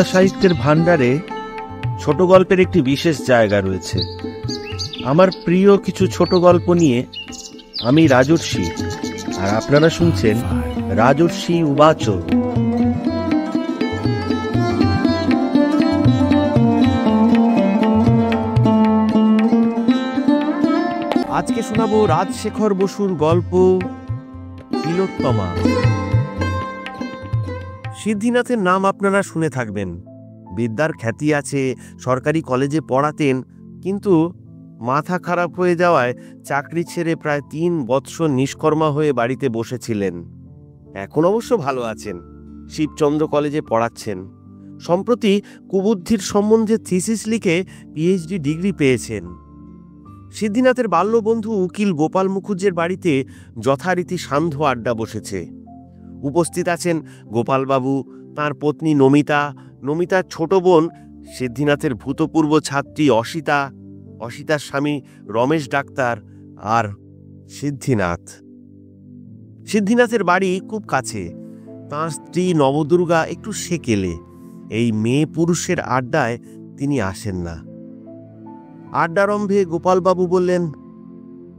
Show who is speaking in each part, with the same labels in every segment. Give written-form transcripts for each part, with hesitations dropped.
Speaker 1: বাংলা সাহিত্যের ভাণ্ডারে ছোট গল্পের একটি বিশেষ জায়গা রয়েছে। আমার প্রিয় কিছু ছোট গল্প নিয়ে আমি রাজর্ষি, আর আপনারা শুনছেন রাজর্ষি উবাচ। আজকে শোনাবো রাজশেখর বসুর গল্প তিলোত্তমা। সিদ্ধিনাথের নাম আপনারা শুনে থাকবেন। বিদ্যার খ্যাতি আছে, সরকারি কলেজে পড়াতেন, কিন্তু মাথা খারাপ হয়ে যাওয়ায় চাকরি ছেড়ে প্রায় 3 বৎসর নিষ্কর্মা হয়ে বাড়িতে বসেছিলেন। এখন অবশ্য ভালো আছেন, শিবচন্দ্র কলেজে পড়াচ্ছেন। সম্প্রতি কুবুদ্ধির সম্বন্ধে থিসিস লিখে পিএইচডি ডিগ্রি পেয়েছেন। সিদ্ধিনাথের বাল্যবন্ধু উকিল গোপাল মুখুজ্জের বাড়িতে যথারীতি সান্ধ্য আড্ডা বসেছে। উপস্থিত আছেন গোপালবাবু, তাঁর পত্নী নমিতা, নমিতার ছোট বোন সিদ্ধিনাথের ভূতপূর্ব ছাত্রী অসিতা, অসিতার স্বামী রমেশ ডাক্তার, আর সিদ্ধিনাথ। সিদ্ধিনাথের বাড়ি খুব কাছে। তাঁর স্ত্রী নবদুর্গা একটু সেকেলে। এই মেয়ে পুরুষের আড্ডায় তিনি আসেন না। আড্ডারম্ভে গোপালবাবু বললেন,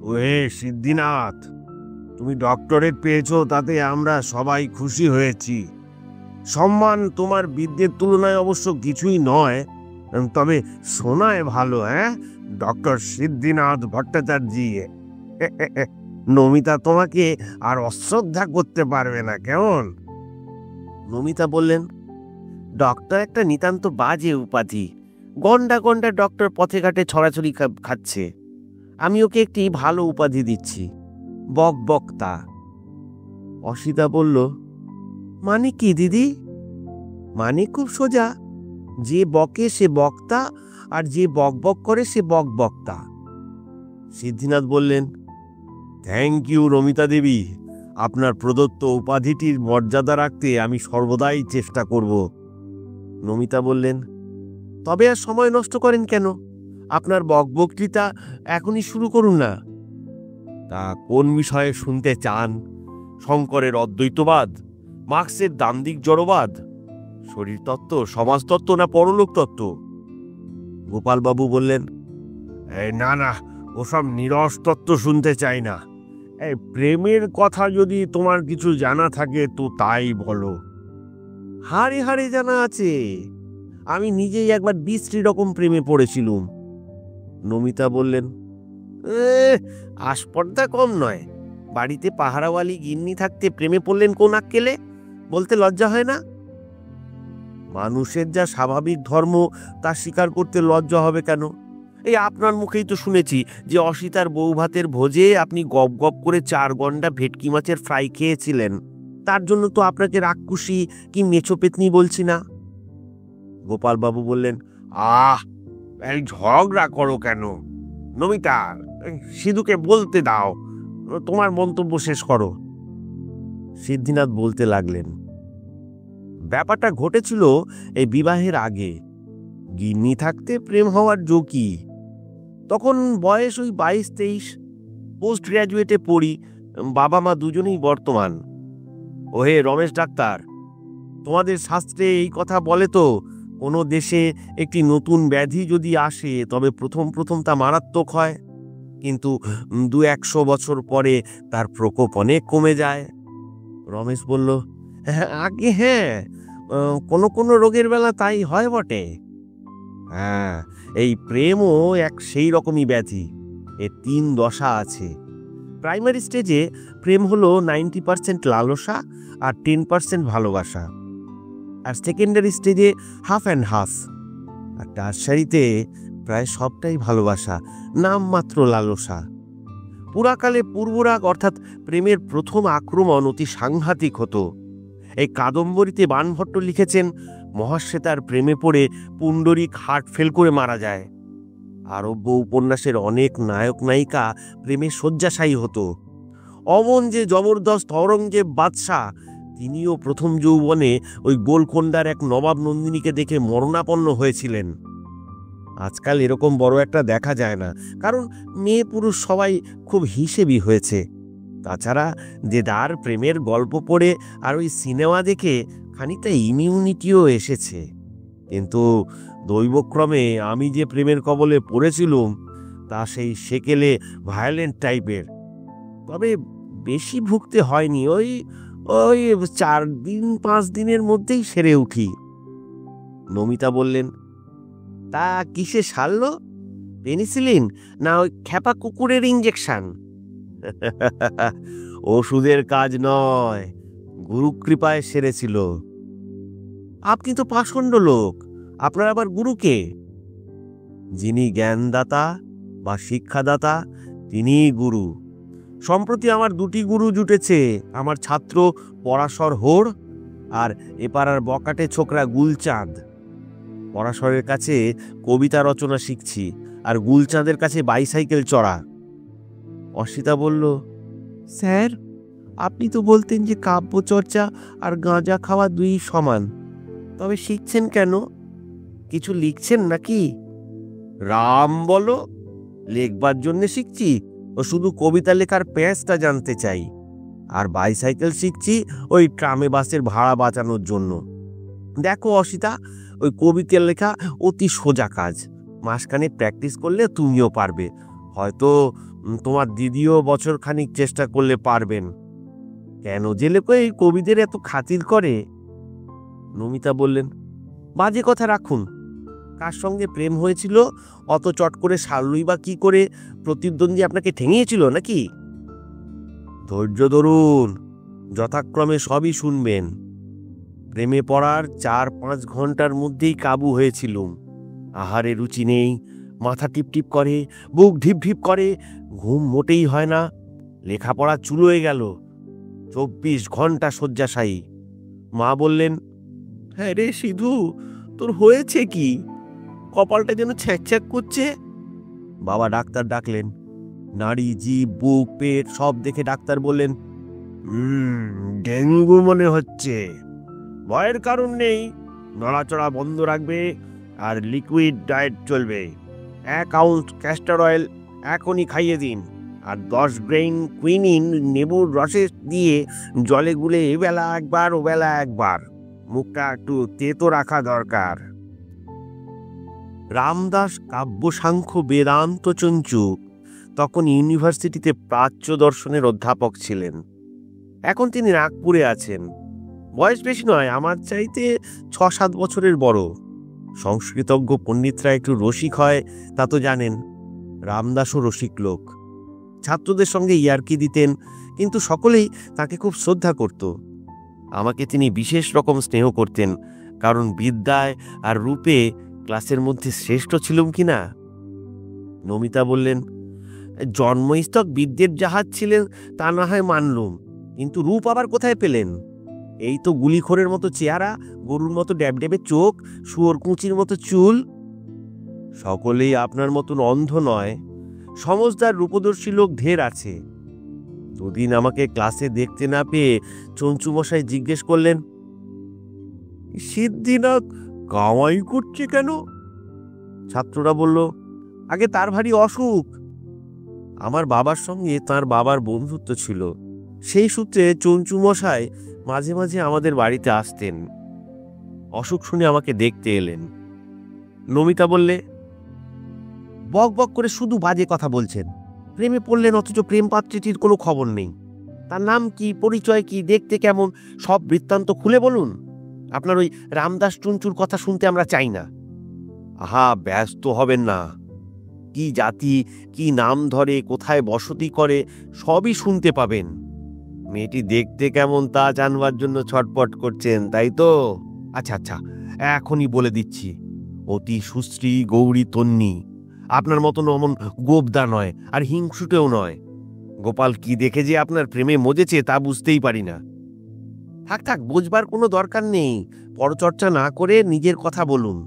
Speaker 1: ওহে সিদ্ধিনাথ, তুমি ডক্টরেট পেয়েছো, তাতে আমরা সবাই খুশি হয়েছি। সম্মান তোমার বিদ্যের তুলনায় অবশ্য কিছুই নয়, তবে শোনায় ভালো। ডক্টর সিদ্ধিনাথ ভট্টাচার্য। নমিতা তোমাকে আর অশ্রদ্ধা করতে পারবে না, কেমন? নমিতা বললেন, ডক্টর একটা নিতান্ত বাজে উপাধি। গন্ডা গন্ডা ডক্টর পথে ঘাটে ছড়াছড়ি খাচ্ছে। আমি ওকে একটি ভালো উপাধি দিচ্ছি, বকবক্তা। অসিতা বলল, মানে কি দিদি? মানে খুব সোজা, যে বকে সে বক্তা, আর যে বকবক করে সে বকবক্তা। সিদ্ধিনাথ বললেন, থ্যাংক ইউ নমিতা দেবী, আপনার প্রদত্ত উপাধিটির মর্যাদা রাখতে আমি সর্বদাই চেষ্টা করব। নমিতা বললেন, তবে আর সময় নষ্ট করেন কেন? আপনার বকবক্তৃতা এখনই শুরু করুন না। তা কোন বিষয়ে শুনতে চান? শঙ্করের অদ্বৈতবাদ, মার্ক্সের দান্দিক জড়বাদ, শরীরতত্ত্ব, সমাজতত্ত্ব না পরলোক তত্ত্ব? গোপালবাবু বললেন, না না, ওসব নিরস তত্ত্ব শুনতে চাই না। প্রেমের কথা যদি তোমার কিছু জানা থাকে তো তাই বলো। হাড়ে হাড়ে জানা আছে। আমি নিজেই একবার বিশ্রী রকম প্রেমে পড়েছিলুম। নমিতা বললেন, আস্পর্ধা কম নয়। বাড়িতে পাহারাওয়ালি গিন্নি থাকতে প্রেমে পড়লেন কোন আক্কেলে? বলতে লজ্জা হয় না? মানুষের যা স্বাভাবিক ধর্ম তা স্বীকার করতে লজ্জা হবে কেন? এই আপনার মুখেই তো শুনেছি যে অসিতার বউ ভাতের ভোজে আপনি গপ গপ করে 4 গন্ডা ভেটকি মাছের ফ্রাই খেয়েছিলেন। তার জন্য তো আপনাকে রাক্ষসী কি মেছো পেতনি বলছি না। গোপালবাবু বললেন, এই ঝগড়া করো কেন? নমিতা, সিধুকে বলতে দাও, তোমার মন্তব্য শেষ করো। সিদ্ধিনাথ বলতে লাগলেন, ব্যাপারটা ঘটেছিল এই বিবাহের আগে। গিন্নি থাকতে প্রেম হওয়ার জোকি। তখন বয়স ওই 22-23, পোস্ট গ্র্যাজুয়েটে পড়ি। বাবা মা দুজনেই বর্তমান। ওহে রমেশ ডাক্তার, তোমাদের শাস্ত্রে এই কথা বলে তো, কোনো দেশে একটি নতুন ব্যাধি যদি আসে তবে প্রথম প্রথম তা মারাত্মক হয়, কিন্তু 200-100 বছর পরে তার প্রকোপ অনেক কমে যায়। রমেশ বলল, আগে কোনো কোনো রোগের বেলা তাই হয় বটে। এই প্রেমও এক সেই রকমই ব্যাধি। এর 3 দশা আছে। প্রাইমারি স্টেজে প্রেম হলো 90% লালসা আর 10% ভালোবাসা, আর সেকেন্ডারি স্টেজে হাফ অ্যান্ড হাফ, আর টারশারিতে প্রায় সবটাই ভালোবাসা, নামমাত্র লালসা। পুরাকালে পূর্বরাগ অর্থাৎ প্রেমের প্রথম আক্রমণ অতি সাংঘাতিক হতো। এই কাদম্বরীতে বাণভট্ট লিখেছেন, মহাশ্বেতার প্রেমে পড়ে পুণ্ডরীক হার্ট ফেল করে মারা যায়। আরব্য উপন্যাসের অনেক নায়ক নায়িকা প্রেমে শয্যাশায়ী হতো। অমন যে জবরদস্ত অরঙ্গজেব বাদশাহ, তিনিও প্রথম যৌবনে ওই গোলকোন্ডার এক নবাব নন্দিনীকে দেখে মরণাপন্ন হয়েছিলেন। আজকাল এরকম বড় একটা দেখা যায় না, কারণ মেয়ে পুরুষ সবাই খুব হিসেবি হয়েছে। তাছাড়া দেদার প্রেমের গল্প পড়ে আর ওই সিনেমা দেখে খানিকটা ইমিউনিটিও এসেছে। কিন্তু দৈবক্রমে আমি যে প্রেমের কবলে পড়েছিলুম তা সেই সেকেলে ভায়োলেন্ট টাইপের। তবে বেশি ভুগতে হয়নি, ওই ওই 4-5 দিনের মধ্যেই সেরে উঠি। নমিতা বললেন, তা কিসে সারল? পেনিসিলিন না ওই খ্যাপা কুকুরের ইঞ্জেকশন? ওষুধের কাজ নয়, গুরুকৃপায় সেরেছিল। আপনি তো পাষণ্ড লোক, আপনার আবার গুরুকে? যিনি জ্ঞানদাতা বা শিক্ষাদাতা তিনিই গুরু। সম্প্রতি আমার 2টি গুরু জুটেছে, আমার ছাত্র পরাশর হোড় আর এপাড়ার বকাটে ছোকরা গুলচাঁদ। পরাশরের কাছে কবিতা রচনা শিখছি, আর গুলচাঁদের কাছে বাইসাইকেল চড়া। অসিতা বলল, স্যার, আপনি তো বলতেন যে কাব্যচর্চা আর গাঁজা খাওয়া 2 সমান। তবে শিখছেন কেন? কিছু লিখছেন নাকি? রাম বলো, লেখবার জন্যে শিখছি, ও শুধু কবিতা লেখার প্যাঁচটা জানতে চাই। আর বাইসাইকেল শিখছি ওই ট্রামে বাসের ভাড়া বাঁচানোর জন্য। দেখো অসিতা, ওই কবিতা লেখা অতি সোজা কাজ। মাসখানে প্র্যাকটিস করলে তুমিও পারবে, হয়তো তোমার দিদিও বছরখানিক চেষ্টা করলে পারবেন। কেন যে লোক এই কবিদের এত খাতির করে? নমিতা বললেন, বাজে কথা রাখুন। কার সঙ্গে প্রেম হয়েছিল অত চট করে সারলুই বা কি করে? প্রতিদ্বন্দ্বী আপনাকে ঠেঙিয়েছিল নাকি? ধৈর্য ধরুন, যথাক্রমে সবই শুনবেন। প্রেমে পড়ার 4-5 ঘন্টার মধ্যেই কাবু হয়েছিলুম। আহারে রুচি নেই, মাথা টিপটিপ করে, বুক ঢিপ ঢিপ করে, ঘুম মোটেই হয় না, লেখাপড়া চুলোয় গেল। 24 ঘন্টা শয্যাশায়ী। মা বললেন, হ্যাঁ রে সিধু, তোর হয়েছে কি? কপালটা যেন ছ্যাঁক করছে। বাবা ডাক্তার ডাকলেন। নাড়ি, জিভ, বুক, পেট সব দেখে ডাক্তার বললেন, ডেঙ্গু মনে হচ্ছে। ভয়ের কারণ নেই, নড়াচড়া বন্ধ রাখবে আর লিকুইড ডায়েট চলবে। 1 আউন্স ক্যাস্টর অয়েল এখনই খাইয়ে দিন, আর 10 গ্রেইন কুইনিন নেবুর রসে দিয়ে জলে গুলে এবেলা একবার ওবেলা একবার। মুখটা একটু তেতো রাখা দরকার। রামদাস কাব্যসাংখ্য বেদান্ত চঞ্চু তখন ইউনিভার্সিটিতে প্রাচ্য দর্শনের অধ্যাপক ছিলেন। এখন তিনি নাগপুরে আছেন। বয়স বেশি নয়, আমার চাইতে 6-7 বছরের বড়। সংস্কৃতজ্ঞ পণ্ডিতরা একটু রসিক হয় তা তো জানেন। রামদাসও রসিক লোক। ছাত্রদের সঙ্গে ইয়ার্কি দিতেন, কিন্তু সকলেই তাকে খুব শ্রদ্ধা করত। আমাকে তিনি বিশেষ রকম স্নেহ করতেন, কারণ বিদ্যায় আর রূপে ক্লাসের মধ্যে শ্রেষ্ঠ ছিলুম কিনা। নমিতা বললেন, জন্মস্তক বিদ্যের জাহাজ ছিলেন তা না হয় মানলুম, কিন্তু রূপ আবার কোথায় পেলেন? এই তো গুলিখোরের মতো চেহারা, গরুর মতো ড্যাবড্যাবে চোখ, শুয়োর কুঁচির মতো চুল। সকলেই আপনার মতন অন্ধ নয়, সমজদার রূপদর্শী লোক ঢের আছে। দুদিন আমাকে ক্লাসে দেখতে না পেয়ে চঞ্চু মশাই জিজ্ঞেস করলেন, সিদ্ধিনাথ কামাই করছে কেন? ছাত্ররা বলল, আগে তার ভারী অসুখ। আমার বাবার সঙ্গে তার বাবার বন্ধুত্ব ছিল, সেই সূত্রে চঞ্চু মশাই মাঝে মাঝে আমাদের বাড়িতে আসতেন। অসুখ শুনে আমাকে দেখতে এলেন। নমিতা বললে, বক বক করে শুধু বাজে কথা বলছেন। প্রেমে পড়লেন অথচ প্রেম পাত্রীটির কোনো খবর নেই। তার নাম কি, পরিচয় কি, দেখতে কেমন, সব বৃত্তান্ত খুলে বলুন। আপনার ওই রামদাস চুঞ্চুর কথা শুনতে আমরা চাই না। আহা, ব্যস্ত হবেন না। কি জাতি, কি নাম ধরে, কোথায় বসতি করে, সবই শুনতে পাবেন। মেয়েটি দেখতে কেমন তা জানবার জন্য ছটপট করছেন, তাই তো? আচ্ছা আচ্ছা, এখনই বলে দিচ্ছি। অতি সুশ্রী গৌরী তন্নী, আপনার মতন অমন গোবদা নয়, আর হিংসুটেও নয়। গোপাল কি দেখে যে আপনার প্রেমে মজেছে তা বুঝতেই পারি না। থাক থাক, বোঝবার কোনো দরকার নেই। পরচর্চা না করে নিজের কথা বলুন।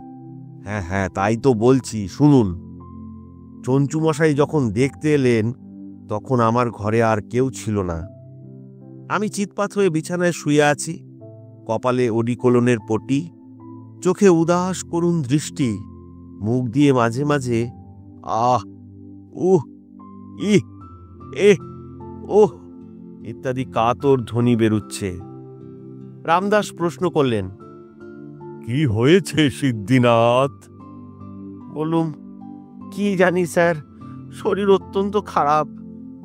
Speaker 1: হ্যাঁ হ্যাঁ, তাই তো বলছি, শুনুন। চঞ্চু মশাই যখন দেখতে এলেন তখন আমার ঘরে আর কেউ ছিল না। আমি চিৎপাত হয়ে বিছানায় শুয়ে আছি, কপালে অডিকোলনের পটি, চোখে উদাস করুণ দৃষ্টি, মুখ দিয়ে মাঝে মাঝে আহ, উহ, ইহ, এহ, ওহ ইত্যাদি কাতর ধ্বনি বেরুচ্ছে। রামদাস প্রশ্ন করলেন,
Speaker 2: কি হয়েছে সিদ্ধিনাথ?
Speaker 1: বললুম, কি জানি স্যার, শরীর অত্যন্ত খারাপ,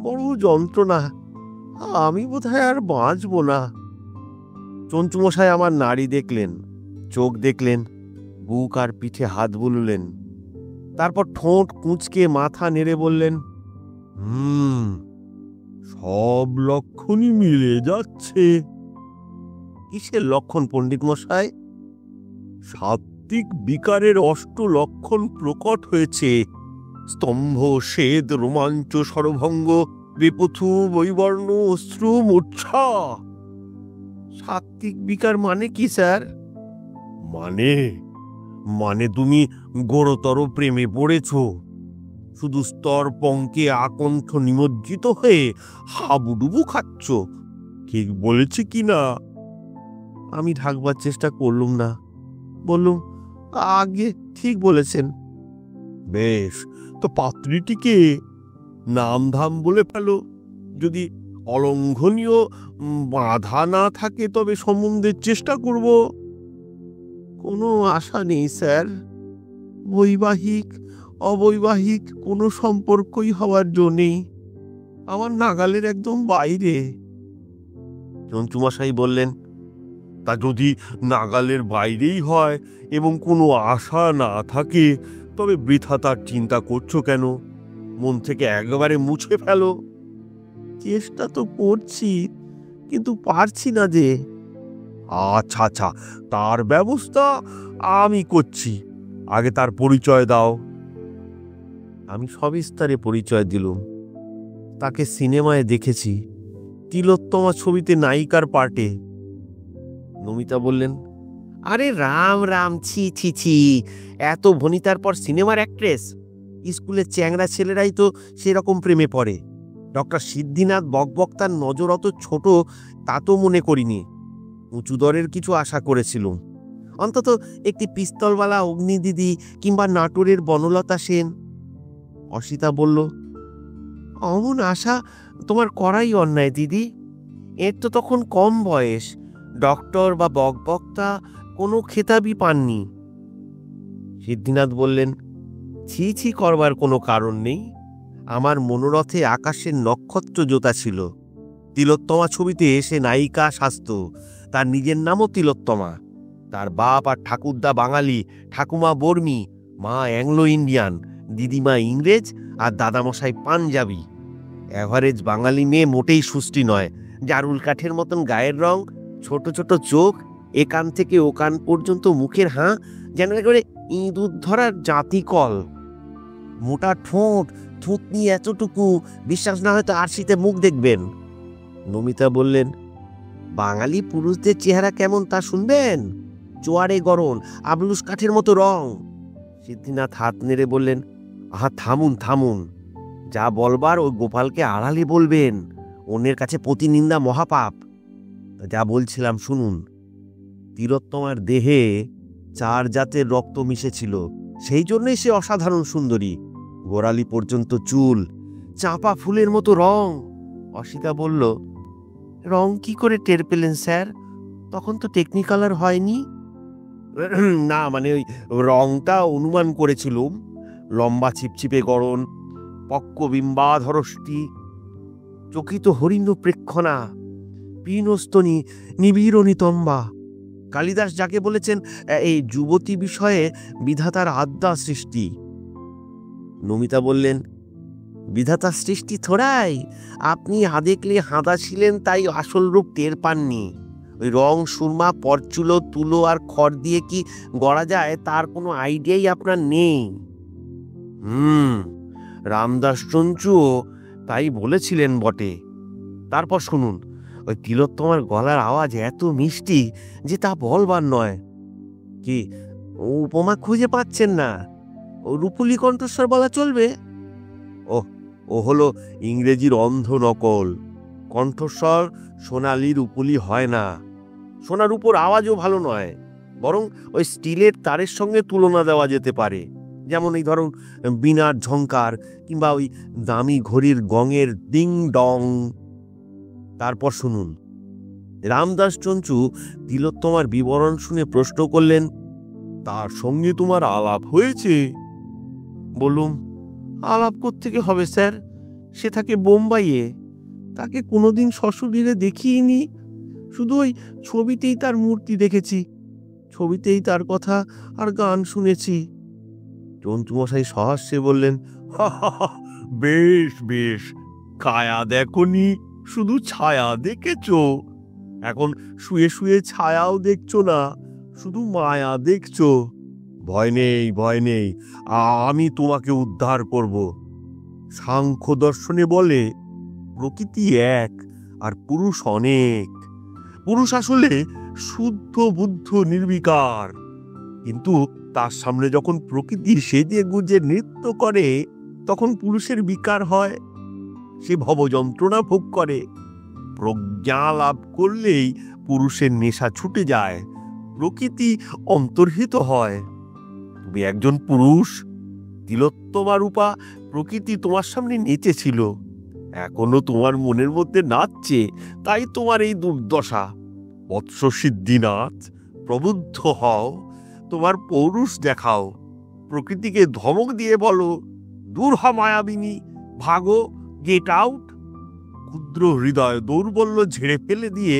Speaker 1: বড় যন্ত্রণা, আমি বোধহয় আর বাঁচবো না। চঞ্চুমশাই আমার নাড়ি দেখলেন, চোখ দেখলেন, বুক আর পিঠে হাত বুললেন, তারপর ঠোঁট কুঁচকে মাথা নেড়ে বললেন,
Speaker 2: সব লক্ষণই মিলে যাচ্ছে।
Speaker 1: কিসের লক্ষণ পণ্ডিত মশাই?
Speaker 2: সাত্ত্বিক বিকারের লক্ষণ প্রকট হয়েছে। স্তম্ভ, সেদ, রোমাঞ্চ, সরভঙ্গ, বিপথু, বৈবর্ণ, অশ্রু, মূর্ছা।
Speaker 1: সাত্ত্বিক বিকার মানে কি স্যার?
Speaker 2: মানে মানে তুমি গোরতর প্রেমে পড়েছ। শুধু স্তর পঙ্কে আকণ্ঠ নিমজ্জিত হয়ে হাবুডুবু খাচ্ছ। ঠিক বলেছি কিনা?
Speaker 1: আমি ঢাকবার চেষ্টা করলুম না, বললুম, আগে ঠিক বলেছেন।
Speaker 2: বেশ, তো পাত্রীটিকে নাম ধাম বলে ফেলো। যদি অলঙ্ঘনীয় বাধা না থাকে তবে সম্বন্ধের চেষ্টা করব।
Speaker 1: কোনো আশা নেই স্যার, বৈবাহিক অবৈবাহিক কোনো সম্পর্কই হওয়ার জন্যেই, আমার নাগালের একদম বাইরে। চঞ্চুমশাই বললেন,
Speaker 2: তা যদি নাগালের বাইরেই হয় এবং কোনো আশা না থাকে, তবে বৃথা তার চিন্তা করছো কেন? মন থেকে একেবারে মুছে ফেলো।
Speaker 1: চেষ্টা তো করছি, কিন্তু পারছি না যে।
Speaker 2: আচ্ছা আচ্ছা, তার ব্যবস্থা আমি করছি। আগে তার পরিচয় দাও।
Speaker 1: আমি সবিস্তারে পরিচয় দিলুম। তাকে সিনেমায় দেখেছি, তিলোত্তমা ছবিতে নায়িকার পার্টে। নমিতা বললেন, আরে রাম রাম, ছি ছি ছি, এত ভনিতার পর সিনেমার অ্যাক্ট্রেস? স্কুলের চ্যাংড়া ছেলেরাই তো সেরকম প্রেমে পড়ে। ডক্টর সিদ্ধিনাথ বকবক্তার নজর অত ছোট তা তো মনে করিনি। উঁচু দরের কিছু আশা করেছিলুম, অন্তত একটি পিস্তলওয়ালা অগ্নিদিদি কিংবা নাটোরের বনলতা সেন। অসিতা বলল, অমন আশা তোমার করাই অন্যায় দিদি, এর তো তখন কম বয়স, ডক্টর বা বকবক্তা কোনো খেতাবই পাননি। সিদ্ধিনাথ বললেন, ছি ছি করবার কোনো কারণ নেই, আমার মনোরথে আকাশের নক্ষত্র জোতা ছিল। তিলোত্তমা ছবিতে সে নায়িকা সাজত, তার নিজের নামও তিলোত্তমা। তার বাপ আর ঠাকুরদা বাঙালি, ঠাকুমা বর্মী, মা অ্যাংলো ইন্ডিয়ান, দিদিমা ইংরেজ আর দাদামশাই পাঞ্জাবি। অ্যাভারেজ বাঙালি মেয়ে মোটেই সুষ্টি নয়, জারুল কাঠের মতন গায়ের রং, ছোট ছোট চোখ, একান থেকে ওকান পর্যন্ত মুখের হাঁ যেন করে ইঁদুর ধরার জাতিকল, মোটা ঠোঁট, থুতনি এতটুকু, বিশ্বাস না হয়তো আরশিতে মুখ দেখবেন। নমিতা বললেন, বাঙালি পুরুষদের চেহারা কেমন তা শুনবেন? জোয়ারে গরম, আবলুস কাঠের মতো রং। সিদ্ধিনাথ হাত নেড়ে বললেন, আহা থামুন থামুন, যা বলবার ওই গোপালকে আড়ালে বলবেন, অন্যের কাছে প্রতিনিন্দা মহাপাপ। যা বলছিলাম শুনুন। তিলোত্তমার দেহে 4 জাতের রক্ত মিশেছিল, সেই জন্যই সে অসাধারণ সুন্দরী। গোড়ালি পর্যন্ত চুল, চাঁপা ফুলের মতো রং। অসিতা বলল, রং কি করে টের পেলেন স্যার? তখন তো টেকনিকালার হয়নি। না, মানে ওই রংটা অনুমান করেছিলুম। লম্বা ছিপছিপে গড়ন, পক্কবিম্বাধরষ্টি, চকিত হরিণ প্রেক্ষণা, পীনস্তনী, নিবিড় নিতম্বা। কালিদাস যাকে বলেছেন এই যুবতী বিষয়ে বিধাতার আদ্যা সৃষ্টি। নমিতা বললেন, বিধাতার সৃষ্টি থোড়াই, আপনি দেখলে হাঁদা ছিলেন তাই আসল রূপ টের পাননি। ওই রং, সুরমা, পরচুলো, তুলো আর খড় দিয়ে কি গড়া যায় তার কোনো আইডিয়াই আপনার নেই। রামদাস চঞ্চুও তাই বলেছিলেন বটে। তারপর শুনুন, ওই তিলোত্তমার গলার আওয়াজ এত মিষ্টি যে তা বলবার নয়। কি উপমা খুঁজে পাচ্ছেন না? ও রূপলি কণ্ঠস্বর বলা চলবে? ও হলো ইংরেজির অন্ধ নকল। কণ্ঠস্বর সোনালি রূপলি হয় না। সোনার উপর আওয়াজও ভালো নয়, বরং ওই স্টিলের তারের সঙ্গে তুলনা দেওয়া যেতে পারে। যেমন এই ধরুন বীণার ঝংকার কিংবা ওই দামি ঘড়ির গঙের ডিং ডং। তারপর শুনুন, রামদাস চঞ্চু তিলোত্তমার বিবরণ শুনে প্রশ্ন করলেন,
Speaker 2: তার সঙ্গে তোমার আলাপ হয়েছে?
Speaker 1: বললুম, আলাপ কোত্থেকে হবে স্যার? সে থাকে বোম্বাইয়ে। তাকে কোনোদিন সশরীরে দেখিনি। শুধু ওই ছবিতেই তার মূর্তি দেখেছি, ছবিতেই তার কথা আর গান শুনেছি। চঞ্চুমশাই সহাস্যে বললেন,
Speaker 2: বেশ বেশ, কায়া দেখনি, শুধু ছায়া দেখেছ। এখন শুয়ে শুয়ে ছায়াও দেখছো না, শুধু মায়া দেখছো। ভয় নেই, ভয় নেই, আমি তোমাকে উদ্ধার করব। সাংখ্য দর্শনে বলে প্রকৃতি এক আর পুরুষ অনেক। পুরুষ আসলে শুদ্ধ বুদ্ধ নির্বিকার, কিন্তু তার সামনে যখন প্রকৃতি সেজে গুজে নৃত্য করে তখন পুরুষের বিকার হয়, সে ভবযন্ত্রণা ভোগ করে। প্রজ্ঞা লাভ করলেই পুরুষের নেশা ছুটে যায়, প্রকৃতি অন্তর্হিত হয়। তুমি একজন পুরুষ, তিলোত্তমা রূপা প্রকৃতি তোমার সামনে নেচেছিল, এখনো তোমার মনের মধ্যে নাচছে, তাই তোমার এই দুর্দশা। বৎস সিদ্ধিনাথ, প্রবুদ্ধ হও, তোমার পৌরুষ দেখাও, প্রকৃতিকে ধমক দিয়ে বলো, দূর হ মায়াবিনী, ভাগো, গেট আউট। ক্ষুদ্র হৃদয় দৌর্বল্য ঝেড়ে ফেলে দিয়ে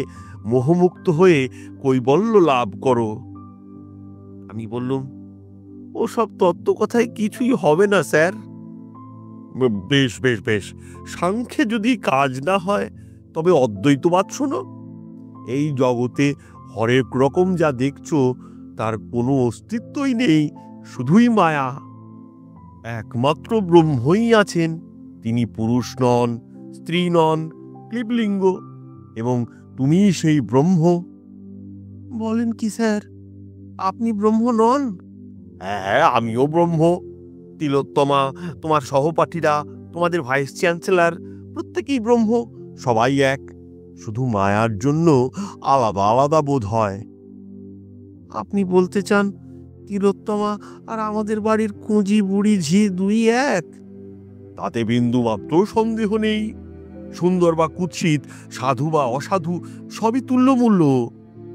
Speaker 2: মোহমুক্ত হয়ে কৈবল্য লাভ করো।
Speaker 1: আমি বললুম, ও সব তত্ত্ব কথায় কিছুই হবে না স্যার।
Speaker 2: বেশ বেশ বেশ, সাংখ্যে যদি কাজ না হয় তবে অদ্বৈতবাদ শোনো। এই জগতে হরেক রকম যা দেখছো তার কোনো অস্তিত্বই নেই, শুধুই মায়া। একমাত্র ব্রহ্মই আছেন, তিনি পুরুষ নন, স্ত্রী নন, ক্লিবলিঙ্গ, এবং তুমি সেই ব্রহ্ম।
Speaker 1: বলেন কি স্যার, আপনি ব্রহ্ম নন?
Speaker 2: হ্যাঁ, আমিও ব্রহ্ম। তিলোত্তমা, তোমার সহপাঠীরা, তোমাদের ভাইস চ্যান্সেলর, প্রত্যেকেই ব্রহ্ম, সবাই এক। শুধু মায়ার জন্য আলাদা আলাদা বোধ হয়।
Speaker 1: আপনি বলতে চান তিলোত্তমা আর আমাদের বাড়ির কুঁজি বুড়ি ঝি দুই এক?
Speaker 2: তাতে বিন্দু মাত্র সন্দেহ নেই। সুন্দর বা কুৎসিত, সাধু বা অসাধু, সবই তুল্যমূল্য।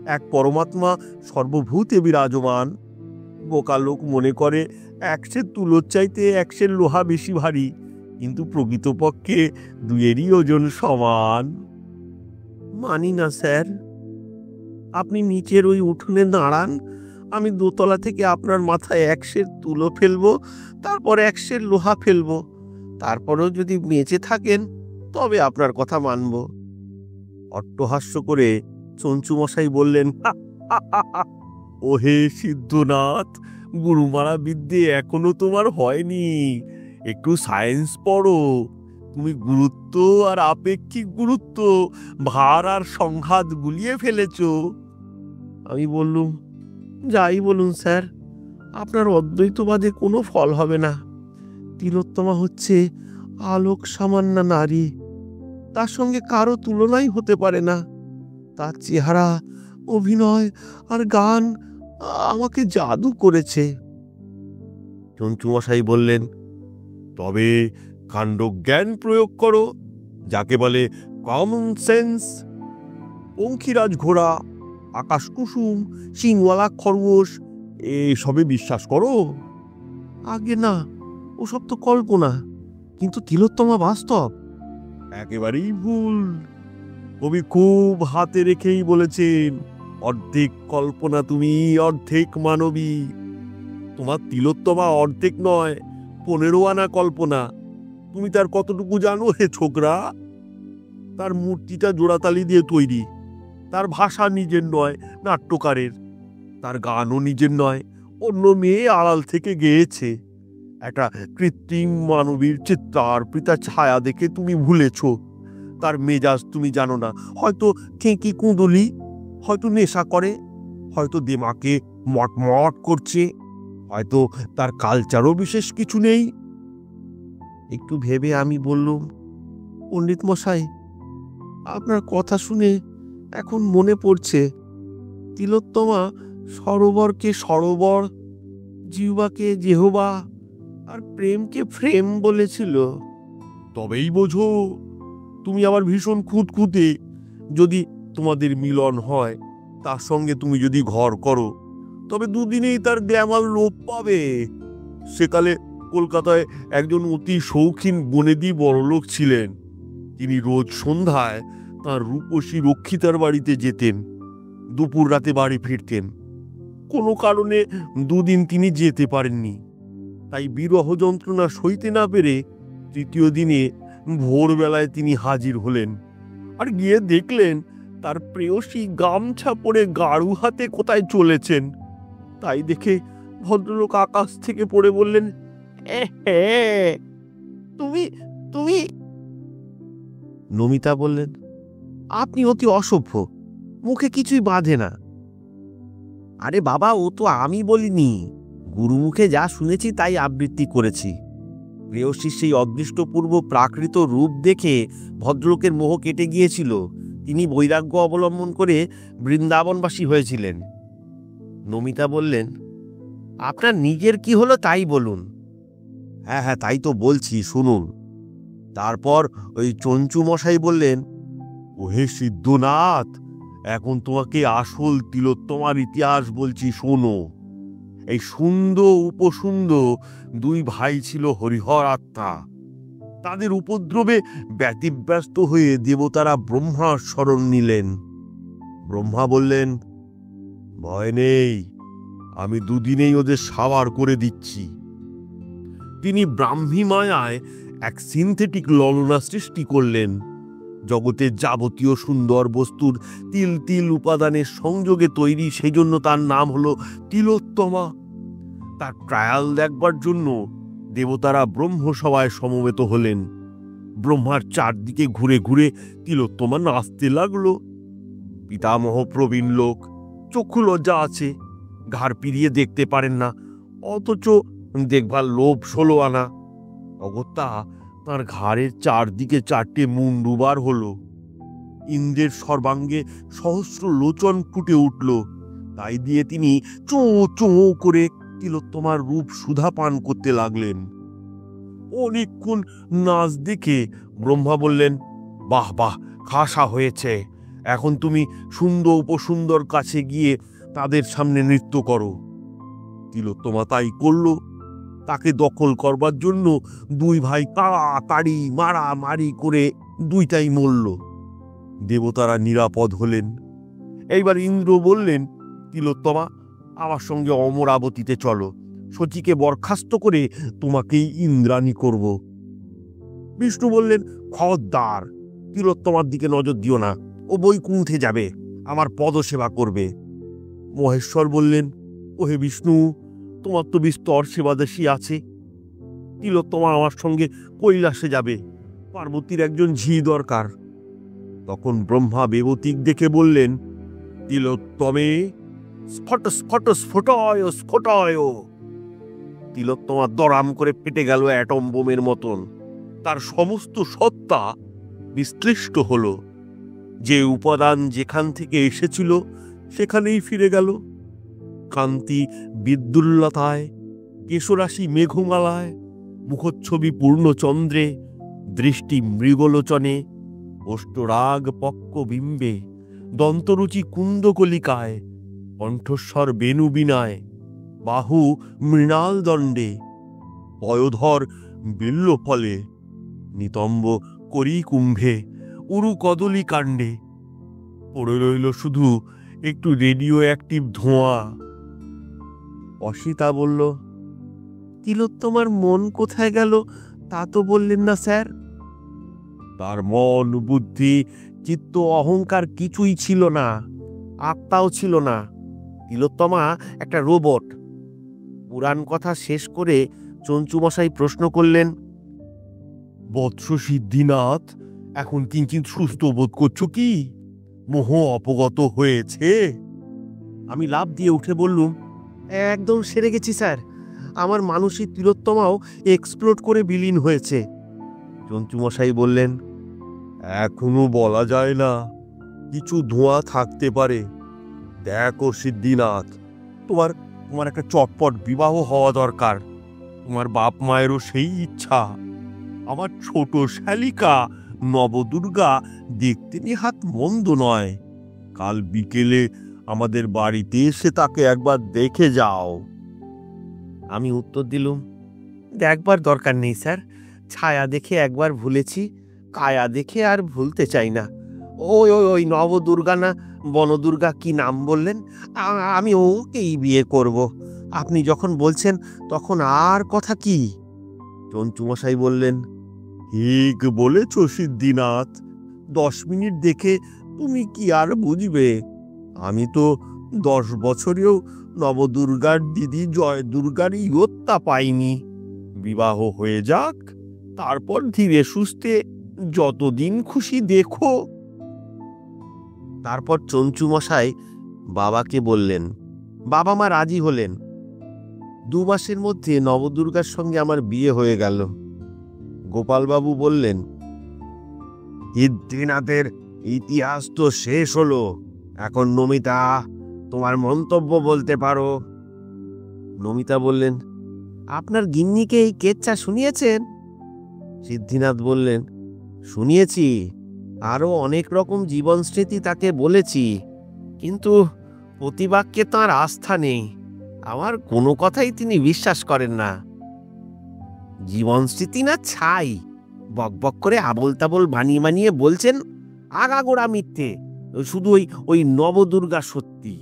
Speaker 2: এক পরমাত্মা সর্বভূতে বিরাজমান। বোকা লোক মনে করে একশের তুলোর চাইতে একশের লোহা বেশি ভারী, কিন্তু প্রকৃতপক্ষে দুয়েরই ওজন সমান।
Speaker 1: মানি না স্যার। আপনি নিচের ওই উঠোনে দাঁড়ান, আমি দোতলা থেকে আপনার মাথায় একশের তুলো ফেলবো, তারপর একশের লোহা ফেলবো। তারপরেও যদি বেঁচে থাকেন তবে আপনার কথা মানব।
Speaker 2: অট্টহাস্য করে চঞ্চুমশাই বললেন, ওহে সিদ্ধনাথ, গুরুমারা বিদ্যে এখনো তোমার হয়নি, একটু সায়েন্স পড়ো। তুমি গুরুত্ব আর আপেক্ষিক গুরুত্ব, ভার আর সংঘাত গুলিয়ে ফেলেছ।
Speaker 1: আমি বললুম, যাই বলুন স্যার, আপনার অদ্বৈতবাদে কোনো ফল হবে না। তিলোত্তমা হচ্ছে আলোক সামান্য নারী, তার সঙ্গে কারো তুলনাই হতে পারে না। তার চেহারা, অভিনয় আর গান আমাকে জাদু করেছে।
Speaker 2: চঞ্চুমশাই বললেন, তবে কাণ্ডজ্ঞান প্রয়োগ করো, যাকে বলে কমন সেন্স। পঙ্খিরাজ ঘোড়া, আকাশ কুসুম, সিংওয়ালা খরগোশ, এসবে বিশ্বাস করো?
Speaker 1: আগে না, ওসব তো কল্পনা, কিন্তু তিলোত্তমা বাস্তব।
Speaker 2: একেবারেই ভুল। কবি খুব হাতে রেখেই বলেছেন, অর্ধেক কল্পনা তুমি, অর্ধেক মানবী। তোমার তিলোত্তমা অর্ধেক নয়, 15 আনা কল্পনা। তুমি তার কতটুকু জানো হে ছোকরা? তার মূর্তিটা জোড়াতালি দিয়ে তৈরি, তার ভাষা নিজের নয়, নাট্যকারের। তার গানও নিজের নয়, অন্য মেয়ে আড়াল থেকে গেয়েছে। একটা কৃত্রিম মানবীর চিত্রার্পিতা ছায়া দেখে তুমি ভুলেছ। তার মেজাজ তুমি জানো না, হয়তো খেঁকি কুঁদলি, হয়তো নেশা করে, হয়তো দিমাকে মটমট করছে, হয়তো তার কালচারও বিশেষ কিছু নেই।
Speaker 1: একটু ভেবে আমি বললুম, পণ্ডিত মশাই, আপনার কথা শুনে এখন মনে পড়ছে, তিলোত্তমা সরোবরকে সরোবর, জিহ্বাকে জেহবা আর প্রেমকে ফ্রেম বলেছিল।
Speaker 2: তবেই বোঝো, তুমি আবার ভীষণ খুঁতখুঁতে। যদি তোমাদের মিলন হয়, তার সঙ্গে তুমি যদি ঘর করো, তবে দুদিনেই তার গ্ল্যামার লোপ পাবে। সেকালে কলকাতায় একজন অতি শৌখিন বনেদি বড়লোক ছিলেন। তিনি রোজ সন্ধ্যায় তার রূপসী রক্ষিতার বাড়িতে যেতেন, দুপুর রাতে বাড়ি ফিরতেন। কোনো কারণে দুদিন তিনি যেতে পারেননি। তাই বিরহ যন্ত্রণা সইতে না পেরে তৃতীয় দিনে ভোরবেলায় তিনি হাজির হলেন, আর গিয়ে দেখলেন তার প্রেয়সী গামছা পরে গাড়ু হাতে কোথায় চলেছেন। তাই দেখে ভদ্রলোক আকাশ থেকে পড়ে বললেন, তুমি তুমি
Speaker 1: নমিতা বললেন, আপনি অতি অসভ্য, মুখে কিছুই বাঁধে না। আরে বাবা, ও তো আমি বলিনি, গুরুমুখে যা শুনেছি তাই আবৃত্তি করেছি। প্রেয়সীর সেই অদৃষ্টপূর্ব প্রাকৃত রূপ দেখে ভদ্রলোকের মোহ কেটে গিয়েছিল। তিনি বৈরাগ্য অবলম্বন করে বৃন্দাবনবাসী হয়েছিলেন। নমিতা বললেন, আপনার নিজের কি হলো তাই বলুন। হ্যাঁ হ্যাঁ, তাই তো বলছি, শুনুন। তারপর ওই চঞ্চু মশাই বললেন,
Speaker 2: ওহে সিদ্ধনাথ, এখন তোমাকে আসল তিলোত্তমার ইতিহাস বলছি, শোনো। এই সুন্দর উপসুন্দর দুই ভাই ছিল হরিহর আত্মা। তাদের উপদ্রবে ব্যতিব্যস্ত হয়ে দেবতারা ব্রহ্মার শরণ নিলেন। ব্রহ্মা বললেন, ভয় নেই, আমি দুদিনেই ওদের সাবার করে দিচ্ছি। তিনি ব্রাহ্মী মায়ায় এক সিনথেটিক ললনা সৃষ্টি করলেন। জগতের যাবতীয় সুন্দর বস্তুর তিল তিল উপাদানের সংযোগে তৈরি, সেই জন্য তার নাম হলো তিলোত্তমা। তার ট্রায়াল দেখবার জন্য দেবতারা ব্রহ্মসভায় সমবেত হলেন। ব্রহ্মার চারদিকে ঘুরে ঘুরে তিলোত্তমা নাচতে লাগলো। পিতামহ প্রবীণ লোক, চক্ষু লজ্জা আছে, ঘাড় পিরিয়ে দেখতে পারেন না, অথচ দেখবার লোভ 16 আনা। অগত্যা তার ঘাড়ের চারদিকে 4টে মুন্ডুবার হলো। ইন্দ্রের সর্বাঙ্গে সহস্র লোচন ফুটে উঠল। তাই দিয়ে তিনি চোঁ চোঁ করে তিলোত্তমার রূপ সুধা পান করতে লাগলেন। অনেকক্ষণ নাচ দেখে ব্রহ্মা বললেন, বাহ বাহ, খাসা হয়েছে, এখন তুমি সুন্দর উপসুন্দর কাছে গিয়ে তাদের সামনে নৃত্য করো। তিলোত্তমা তাই করল। তাকে দখল করবার জন্য দুই ভাই কাড়াকাড়ি মারামারি করে দুইটাই মরল। দেবতারা নিরাপদ হলেন। এইবার ইন্দ্র বললেন, তিলোত্তমা, আমার সঙ্গে অমরাবতীতে চলো, শচীকে বরখাস্ত করে তোমাকেই ইন্দ্রাণী করব। বিষ্ণু বললেন, খবরদার, তিলোত্তমার দিকে নজর দিও না, ও বৈকুণ্ঠে যাবে, আমার পদসেবা করবে। মহেশ্বর বললেন, ওহে বিষ্ণু, তোমার তো বিস্তর সেবাদাসী আছে, তিলোত্তমা আমার সঙ্গে কৈলাসে যাবে, পার্বতীর একজন ঝি দরকার। তখন ব্রহ্মা বেবতিক দেখে বললেন, তিলোত্তমে স্ফট স্ফট স্ফোটয় স্ফোটয়। তিলোত্তমা দরাম করে ফেটে গেল অ্যাটম বোমের মতন। তার সমস্ত সত্তা বিশ্লিষ্ট হল। যে উপাদান যেখান থেকে এসেছিল সেখানেই ফিরে গেল। কান্তি বিদ্যুল্লতায়, কেশরাশি মেঘমালায়, মুখচ্ছবি পূর্ণচন্দ্রে, দৃষ্টি মৃগলোচনে, অষ্টরাগ পক্কবিম্বে, দন্তরুচি কুন্দকলিকায়, কণ্ঠস্বর বেণুবীণায়, বাহু মৃণাল দণ্ডে, পয়োধর বিল্লফলে, নিতম্ব করি কুম্ভে, উরু কদলী কাণ্ডে। পড়ে রইল শুধু একটু রেডিও অ্যাক্টিভ ধোঁয়া।
Speaker 1: অসিতা বলল, তিলোত্তমার মন কোথায় গেল তা তো বললেন না স্যার।
Speaker 2: তার মন, বুদ্ধি,
Speaker 1: চিত্ত, অহংকার কিছুই ছিল না, আত্মাও ছিল না। তিলোত্তমা একটা রোবট। পুরাণ কথা শেষ করে চঞ্চুমশাই প্রশ্ন করলেন,
Speaker 2: বৎস সিদ্ধিনাথ, এখন কিঞ্চিৎ সুস্থ বোধ করছো কি? মোহ অপগত হয়েছে?
Speaker 1: আমি লাফ দিয়ে উঠে বললুম, একদম সেরে গেছি স্যার, আমার মানসিক তিলোত্তমাও এক্সপ্লোড করে বিলীন হয়েছে। চঞ্চুমশাই বললেন,
Speaker 2: এখনো বলা যায় না, কিছু ধোঁয়া থাকতে পারে। দেখো সিদ্ধিনাথ, তোমার তোমার একটা চটপট বিবাহ হওয়া দরকার। তোমার বাপ মায়েরও সেই ইচ্ছা। আমার ছোট শালিকা নবদুর্গা দেখতে নেহাত মন্দ নয়। কাল বিকেলে আমাদের বাড়িতে এসে তাকে একবার দেখে যাও।
Speaker 1: আমি উত্তর দিলুম, দেখবার দরকার নেই স্যার, ছায়া দেখে একবার ভুলেছি, কায়া দেখে আর ভুলতে চাই না। ওই ওই ওই নবদুর্গা না বনদুর্গা কি নাম বললেন, আমি ওকেই বিয়ে করব। আপনি যখন বলছেন তখন আর কথা কি? চঞ্চুমশাই বললেন,
Speaker 2: ঠিক বলেছ সিদ্ধিনাথ, 10 মিনিট দেখে তুমি কি আর বুঝবে? আমি তো 10 বছরেও নবদুর্গার দিদি জয় দুর্গার ইয়ত্তা পাইনি। বিবাহ হয়ে যাক, তারপর ধীরে সুস্থে যতদিন খুশি দেখো।
Speaker 1: তারপর চঞ্চুমশাই বাবাকে বললেন, বাবা মা রাজি হলেন। 2 মাসের মধ্যে নবদুর্গার সঙ্গে আমার বিয়ে হয়ে গেল। গোপালবাবু বললেন, সিদ্ধিনাথের ইতিহাস তো শেষ হলো, এখন নমিতা তোমার মন্তব্য বলতে পারো। নমিতা বললেন, আপনার গিন্নিকে এই কেচ্ছা শুনিয়েছেন? সিদ্ধিনাথ বললেন, শুনিয়েছি, আরো অনেক রকম জীবন স্মৃতি তাকে বলেছি, কিন্তু প্রতিবাক্যে তাঁর আস্থা নেই। আমার কোনো কথাই তিনি বিশ্বাস করেন না। জীবন স্মৃতি না ছাই, বকবক করে আবোল তাবোল বানিয়ে বানিয়ে বলছেন, আগাগোড়া মিথ্যে, শুধু ওই ওই নবদুর্গা সত্যি।